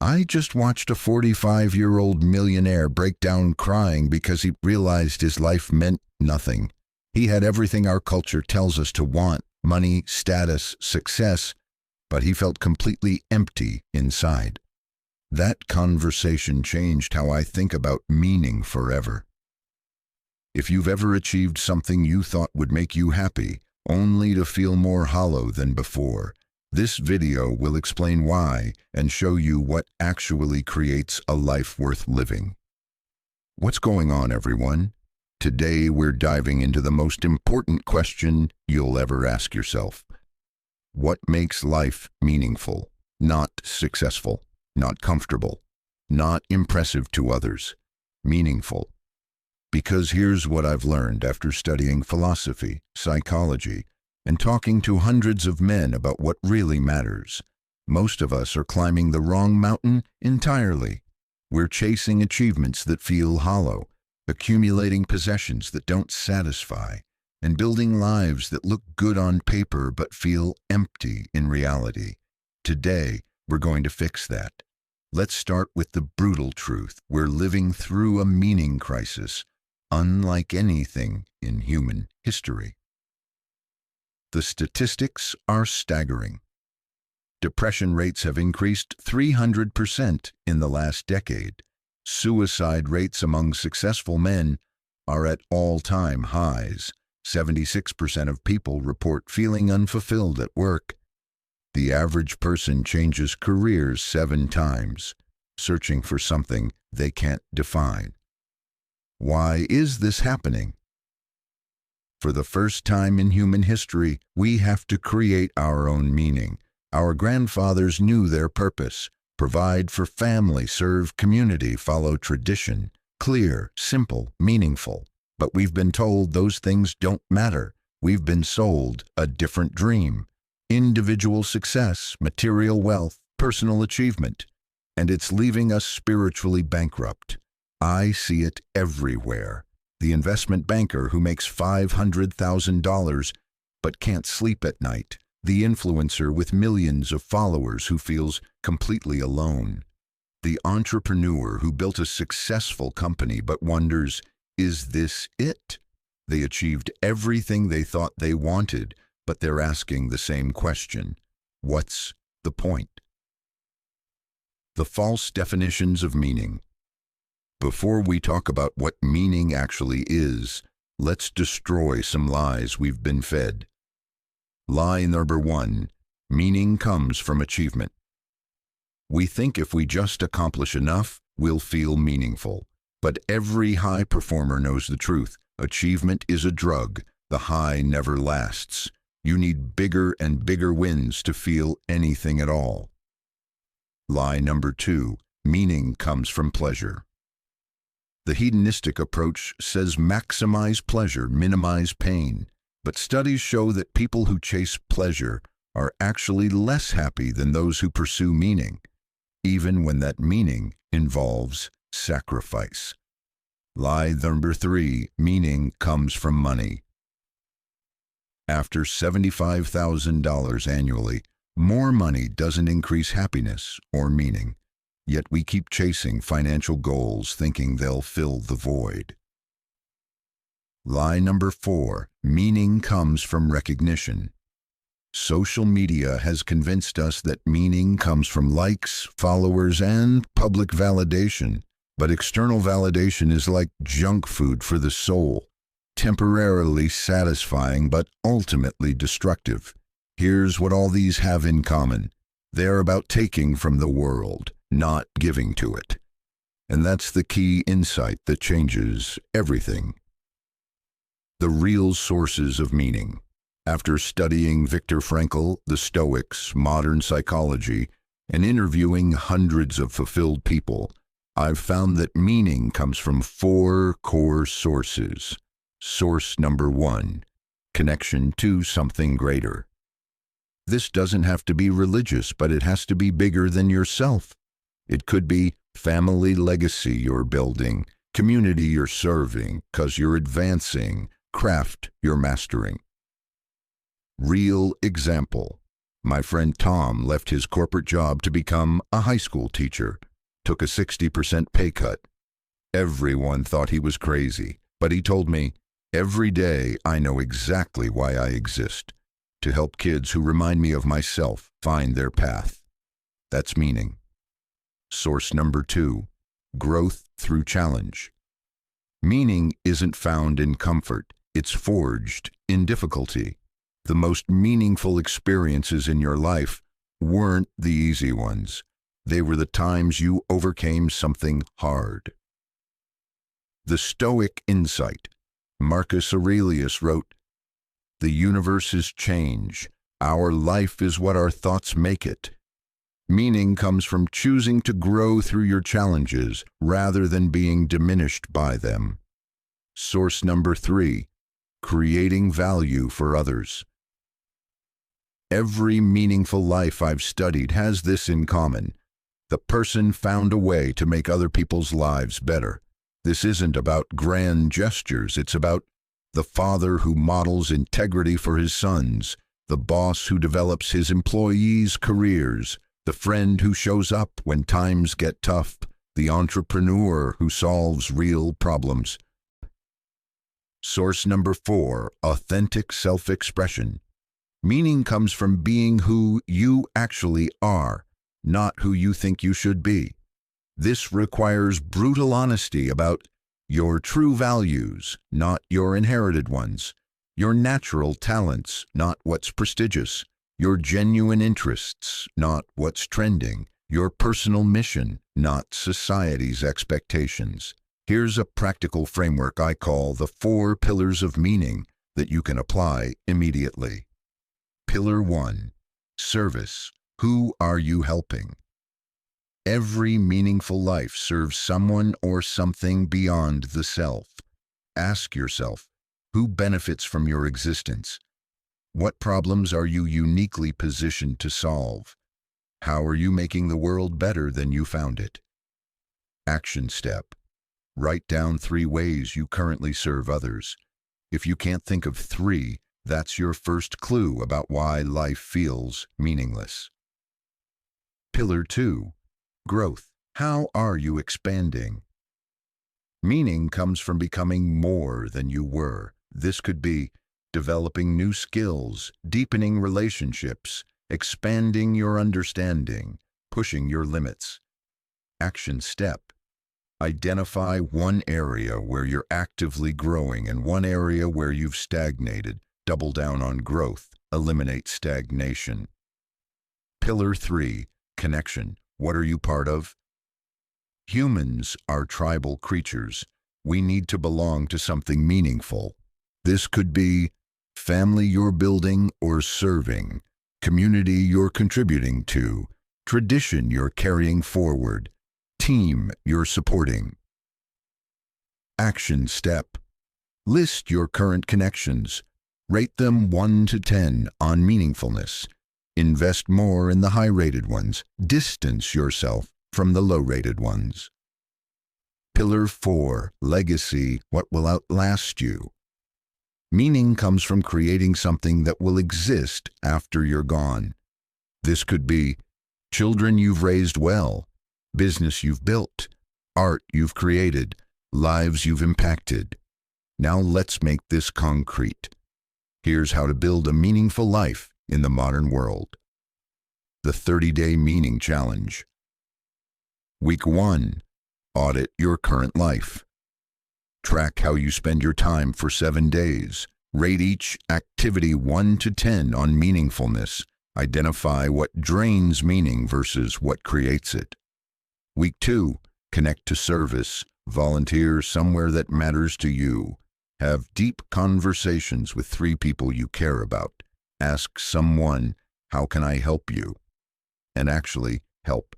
I just watched a 45-year-old millionaire break down crying because he realized his life meant nothing. He had everything our culture tells us to want: money, status, success, but he felt completely empty inside. That conversation changed how I think about meaning forever. If you've ever achieved something you thought would make you happy, only to feel more hollow than before, this video will explain why and show you what actually creates a life worth living. What's going on, everyone? Today we're diving into the most important question you'll ever ask yourself. What makes life meaningful? Not successful, not comfortable, not impressive to others. Meaningful. Because here's what I've learned after studying philosophy, psychology, and talking to hundreds of men about what really matters. Most of us are climbing the wrong mountain entirely. We're chasing achievements that feel hollow, accumulating possessions that don't satisfy, and building lives that look good on paper but feel empty in reality. Today, we're going to fix that. Let's start with the brutal truth. We're living through a meaning crisis, unlike anything in human history. The statistics are staggering. Depression rates have increased 300% in the last decade. Suicide rates among successful men are at all-time highs. 76% of people report feeling unfulfilled at work. The average person changes careers 7 times, searching for something they can't define. Why is this happening? For the first time in human history, we have to create our own meaning. Our grandfathers knew their purpose: provide for family, serve community, follow tradition. Clear, simple, meaningful. But we've been told those things don't matter. We've been sold a different dream: individual success, material wealth, personal achievement. And it's leaving us spiritually bankrupt. I see it everywhere. The investment banker who makes $500,000 but can't sleep at night. The influencer with millions of followers who feels completely alone. The entrepreneur who built a successful company but wonders, is this it? They achieved everything they thought they wanted, but they're asking the same question: what's the point? The false definitions of meaning. Before we talk about what meaning actually is, let's destroy some lies we've been fed. Lie number 1: meaning comes from achievement. We think if we just accomplish enough, we'll feel meaningful. But every high performer knows the truth. Achievement is a drug. The high never lasts. You need bigger and bigger wins to feel anything at all. Lie number 2: meaning comes from pleasure. The hedonistic approach says maximize pleasure, minimize pain. But studies show that people who chase pleasure are actually less happy than those who pursue meaning, even when that meaning involves sacrifice. Lie number 3: meaning comes from money. After $75,000 annually, more money doesn't increase happiness or meaning. Yet we keep chasing financial goals thinking they'll fill the void. Lie number 4: meaning comes from recognition. Social media has convinced us that meaning comes from likes, followers, and public validation. But external validation is like junk food for the soul, temporarily satisfying but ultimately destructive. Here's what all these have in common: they're about taking from the world, not giving to it. And that's the key insight that changes everything. The real sources of meaning. After studying Viktor Frankl, the Stoics, modern psychology, and interviewing hundreds of fulfilled people, I've found that meaning comes from 4 core sources. Source number 1: connection to something greater. This doesn't have to be religious, but it has to be bigger than yourself. It could be family legacy you're building, community you're serving, cause you're advancing, craft you're mastering. Real example: My friend Tom left his corporate job to become a high school teacher, took a 60% pay cut. Everyone thought he was crazy, but he told me, "Every day I know exactly why I exist, to help kids who remind me of myself find their path." That's meaning. Source number 2, growth through challenge. Meaning isn't found in comfort, it's forged in difficulty. The most meaningful experiences in your life weren't the easy ones. They were the times you overcame something hard. The Stoic insight. Marcus Aurelius wrote, "The universe is change. Our life is what our thoughts make it." Meaning comes from choosing to grow through your challenges rather than being diminished by them. Source number 3, creating value for others. Every meaningful life I've studied has this in common. The person found a way to make other people's lives better. This isn't about grand gestures, it's about the father who models integrity for his sons, the boss who develops his employees' careers, the friend who shows up when times get tough, the entrepreneur who solves real problems. Source number 4, authentic self-expression. Meaning comes from being who you actually are, not who you think you should be. This requires brutal honesty about your true values, not your inherited ones, your natural talents, not what's prestigious, your genuine interests, not what's trending, your personal mission, not society's expectations. Here's a practical framework I call the 4 pillars of meaning that you can apply immediately. Pillar 1, service. Who are you helping? Every meaningful life serves someone or something beyond the self. Ask yourself, who benefits from your existence? What problems are you uniquely positioned to solve? How are you making the world better than you found it? Action step. Write down 3 ways you currently serve others. If you can't think of 3, that's your first clue about why life feels meaningless. Pillar 2, growth. How are you expanding? Meaning comes from becoming more than you were. This could be developing new skills, deepening relationships, expanding your understanding, pushing your limits. Action step. Identify one area where you're actively growing and one area where you've stagnated. Double down on growth. Eliminate stagnation. Pillar 3, connection. What are you part of? Humans are tribal creatures. We need to belong to something meaningful. This could be family you're building or serving, community you're contributing to, tradition you're carrying forward, team you're supporting. Action step. List your current connections. Rate them 1 to 10 on meaningfulness. Invest more in the high-rated ones. Distance yourself from the low-rated ones. Pillar 4, legacy. What will outlast you? Meaning comes from creating something that will exist after you're gone. This could be children you've raised well, business you've built, art you've created, lives you've impacted. Now let's make this concrete. Here's how to build a meaningful life in the modern world. The 30-Day Meaning Challenge. Week 1. Audit your current life. Track how you spend your time for 7 days. Rate each activity 1 to 10 on meaningfulness. Identify what drains meaning versus what creates it. Week 2. Connect to service. Volunteer somewhere that matters to you. Have deep conversations with 3 people you care about. Ask someone, how can I help you? And actually help.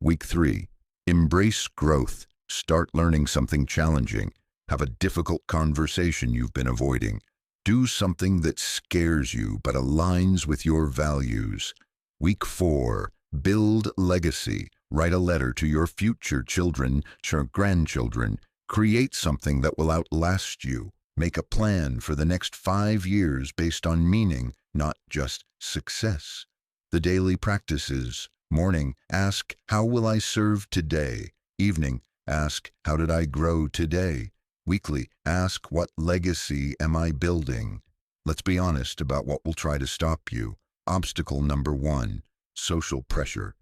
Week 3. Embrace growth. Start learning something challenging. Have a difficult conversation you've been avoiding. Do something that scares you but aligns with your values. Week 4. Build legacy. Write a letter to your future children, your grandchildren. Create something that will outlast you. Make a plan for the next 5 years based on meaning, not just success. The daily practices. Morning, ask, how will I serve today? Evening, ask, how did I grow today? Weekly, ask, what legacy am I building? Let's be honest about what will try to stop you. Obstacle number 1, social pressure.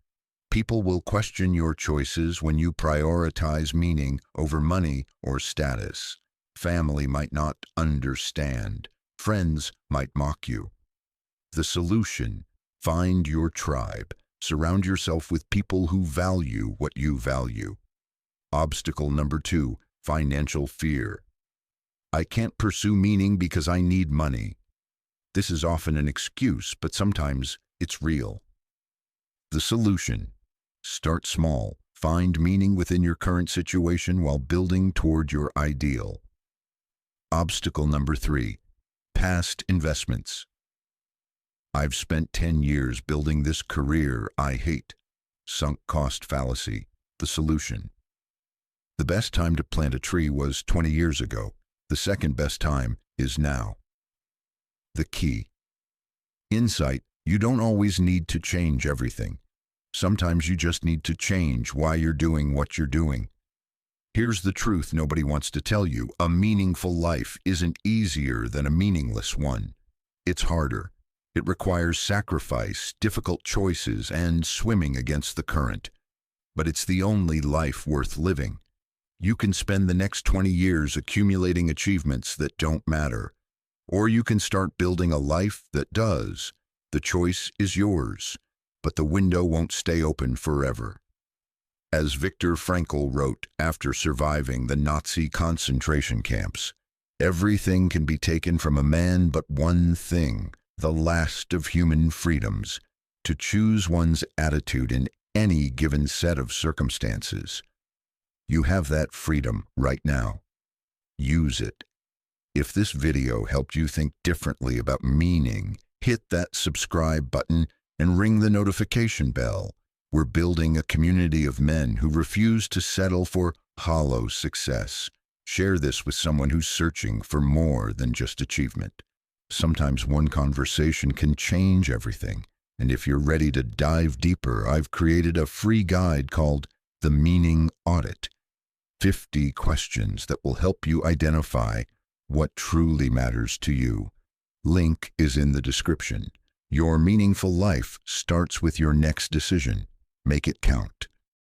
People will question your choices when you prioritize meaning over money or status. Family might not understand. Friends might mock you. The solution: find your tribe. Surround yourself with people who value what you value. Obstacle number 2, financial fear. I can't pursue meaning because I need money. This is often an excuse, but sometimes it's real. The solution: start small. Find meaning within your current situation while building toward your ideal. Obstacle number 3, past investments. I've spent 10 years building this career I hate. Sunk cost fallacy. The solution: the best time to plant a tree was 20 years ago. The second best time is now. The key: insight. You don't always need to change everything. Sometimes you just need to change why you're doing what you're doing. Here's the truth nobody wants to tell you: a meaningful life isn't easier than a meaningless one. It's harder. It requires sacrifice, difficult choices, and swimming against the current. But it's the only life worth living. You can spend the next 20 years accumulating achievements that don't matter, or you can start building a life that does. The choice is yours, but the window won't stay open forever. As Viktor Frankl wrote after surviving the Nazi concentration camps, everything can be taken from a man but one thing, the last of human freedoms: to choose one's attitude in any given set of circumstances. You have that freedom right now. Use it. If this video helped you think differently about meaning, hit that subscribe button and ring the notification bell. We're building a community of men who refuse to settle for hollow success. Share this with someone who's searching for more than just achievement. Sometimes one conversation can change everything. And if you're ready to dive deeper, I've created a free guide called The Meaning Audit. 50 questions that will help you identify what truly matters to you. Link is in the description. Your meaningful life starts with your next decision. Make it count.